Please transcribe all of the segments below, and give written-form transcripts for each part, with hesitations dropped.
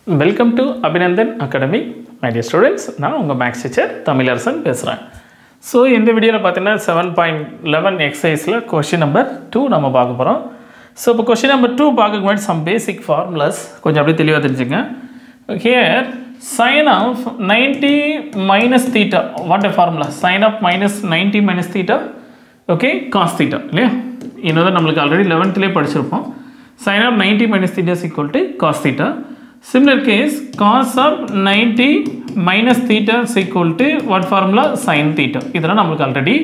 Welcome to Aabinandan Academy, my dear students. நான் உங்கள் maths teacher Tamilarasan பேசுகிறேன். ஸோ இந்த வீடியோவில் பார்த்தீங்கன்னா 7.11 எக்ஸசைஸில் கொஷின் நம்பர் 2 நம்ம பார்க்க போகிறோம். ஸோ இப்போ கொஷின் நம்பர் 2 பார்க்க முன்னாடி சம் பேசிக் ஃபார்முலாஸ் கொஞ்சம் அப்படியே தெளிவாக தெரிஞ்சுங்க. Here sin of 90 minus theta, what a formula? Sin of minus 90 minus theta, okay, cos theta இல்லையா? இன்னொரு நம்மளுக்கு ஆல்ரெடி 11th படிச்சிருப்போம். Sin of 90 minus theta is equal to cos theta. Similar case, cos of 90 minus theta is equal to what formula? Sin theta. This is already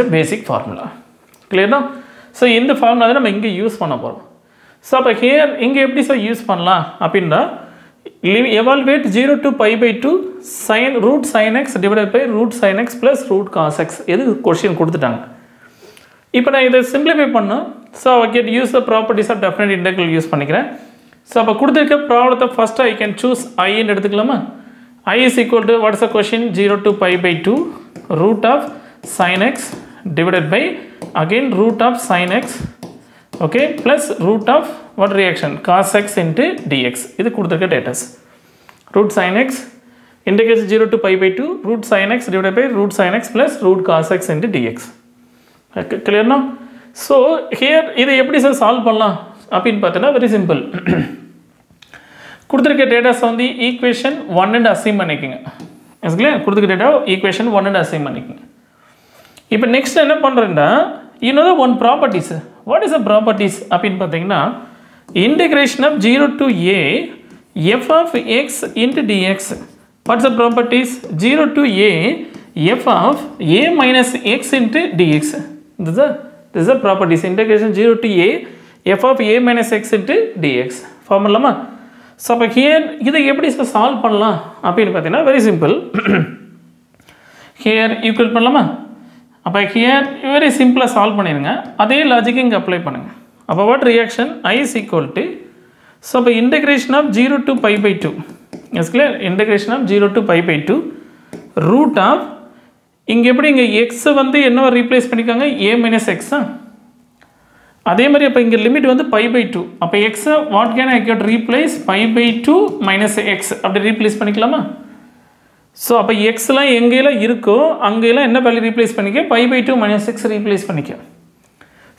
a basic formula. Clear now? So, in the formula, we will use it. So, here, we will use it. Evaluate 0 to pi by 2 sin root sin x divided by root sin x plus root cos x. This is the question. Now, I will simplify it. So, I can use the properties of definite integral use it. So, if I problem first I can choose I in I is equal to what is the question? 0 to pi by 2 root of sin x divided by again root of sin x, okay, plus root of what reaction? Cos x into dx. This is data. Root sin x integrate 0 to pi by 2 root sin x divided by root sin x plus root cos x into dx. Okay, clear now? So, here this is solve very simple. கொடுத்திருக்க datas வந்து equation 1 and assign பண்ணிக்கங்க. Is clear? கொடுத்திருக்க data equation 1 and assign பண்ணிக்கங்க. இப்போ next என்ன பண்றேன்னா இன்னொரு one properties. What is the properties அப்படினு பாத்தீங்கன்னா integration of 0 to a f of x into dx. What's the properties? 0 to a f of a minus x into dx. This is the properties. Integration 0 to a f of a minus x into dx. Formula. So, here, this is solve very simple. Here, equal here, very simple solve that logic apply. What reaction? I is equal to, so integration of 0 to pi by 2. Yes, clear? Integration of 0 to pi by 2 root of x replace a minus x. அதே மாதிரி அப்ப இங்க limit வந்து pi by 2. அப்ப x what can I get replace? Pi by 2 minus x அப்படி replace பண்ணிக்கலாமா? So அப்ப x எல்லாம் எங்கெல்லாம் இருக்கோ அங்கெல்லாம் என்ன வேல்யூ ரீப்ளேஸ் பண்ணிக்க? Pi by 2 minus x replace பண்ணிக்க.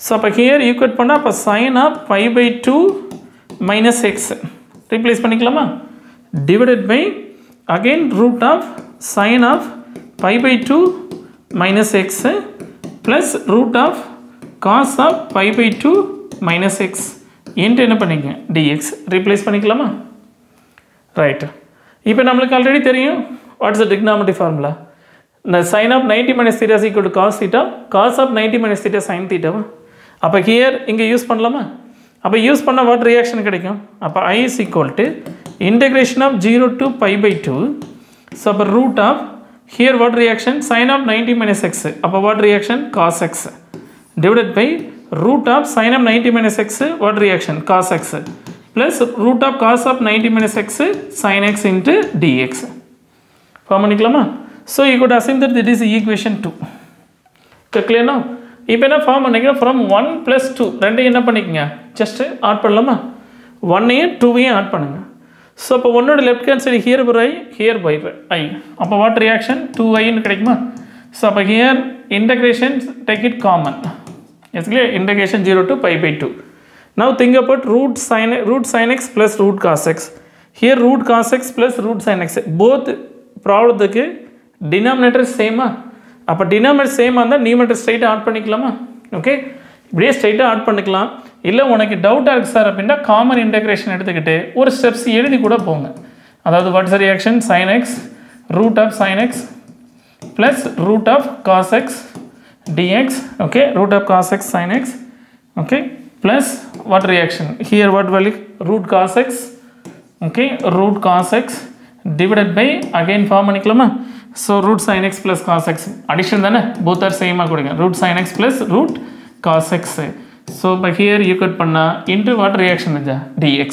சோ அப்ப here ஈக்குவேட் பண்ணா அப்ப sin of pi by 2 minus x replace பண்ணிக்கலாமா? divided by again root of sin of pi by 2 minus x plus root of cos of pi by 2 minus x into என்ன பண்ணிங்க? dx replace பண்ணிக்கலாமா? right. இப்போ நமக்கு already தெரியும் what is the trigonometry formula? The sin of 90 minus theta is equal to cos theta, cos of 90 minus theta sin theta. அப்ப here இங்க use பண்ணலாமா? அப்ப யூஸ் பண்ணா what reaction கிடைக்கும்? அப்ப I is equal to integration of 0 to pi by 2 so அப்ப root of here what reaction? Sin of 90 minus x. அப்ப what reaction? Cos x divided by root of sin of 90 minus x, what reaction? Cos x plus root of cos of 90 minus x sin x into dx. Form பண்ணிக்கலாமா? So you could assume that this is equation 2. Clear now? இப்போ என்ன form பண்ணிக்கலாம்? from 1 plus 2 ரெண்டு என்ன பண்ணிக்கங்க? just add பண்ணலாமா? 1 ஐயும் 2 ஐயும் ஆட் பண்ணுங்க. So அப்ப 1 ஓட left hand side here by here by I. அப்ப what reaction? 2i ன்னு கிடைக்குமா? So அப்ப here integration take it common. Yes, clear? Integration 0 to pi by 2. Now think about root sin x plus root cos x. Here root cos x plus root sin x. Both problem denominator same. அப்ப denominator same ஆ numerator straight add பண்ணிக்கலாமா? Okay? இப்படியே straight add பண்ணிக்கலாம். இல்ல உனக்கு டவுட்டா இருக்கு sir அப்படினா common integration எடுத்துக்கிட்டு ஒரு ஸ்டெப்ஸ் எழுதி கூட போங்க. அதாவது what is the reaction? Sin x root of sin x plus root of cos x dx, okay, root of cos x sin x, okay, plus what reaction? Here what value? Root cos x, okay, root cos x divided by again form பண்ணிக்கலாமா? So root sin x plus cos x addition தானே? both are same ஆ கொடுங்க. root sin x plus root cos x. So by here you could பண்ணா into what reaction is dx.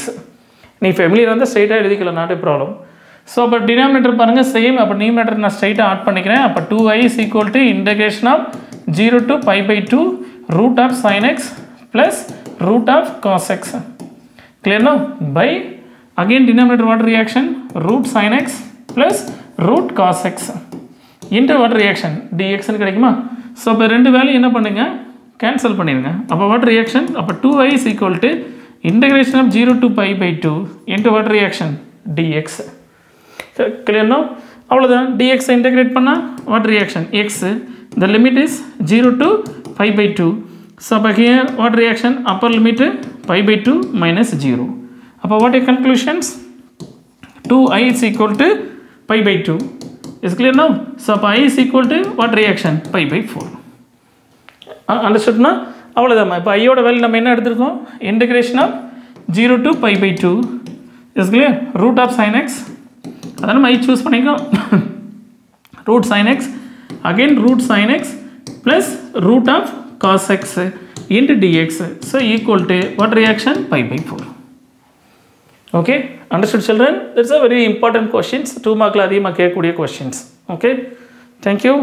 நீ familiar இருந்தா straight ஆ எழுதிக்கலாம், not a problem. So but denominator பாருங்க same. அப்ப numerator நான் straight ஆ add பண்ணிக்கிறேன். அப்ப 2i is equal to integration of 0 to pi by 2 root of sin x plus root of cos x. Clear now? By again denominator what reaction, root sin x plus root cos x into what reaction, dx ன்னு கிடைக்குமா? So இப்போ ரெண்டு value என்ன பண்ணுங்க, cancel பண்ணிடுங்க. அப்போ what reaction, அப்போ 2i is equal to integration of 0 to pi by 2 into what reaction, dx. clear now? அவ்வளோதான். dx integrate பண்ணால் what reaction, x, the limit is 0 to pi by 2. So here what reaction, upper limit pi by 2 minus 0. Now what are your conclusions? 2i is equal to pi by 2. Is clear now? So I is equal to what reaction, pi by 4. Understood now? அவ்வளோதான். இப்போ ஐயோட value நம்ம என்ன எடுத்துருக்கோம், integration of 0 to pi by 2 is clear, root of sin x, அதான் நம்ம I choose பண்ணிக்கோம், root sin x, again root sin x plus root of cos x into dx, so equal to what reaction, pi by 4. Okay, understood children? That's a very important questions, 2 mark la adhigama kekkodiya questions. Okay, thank you.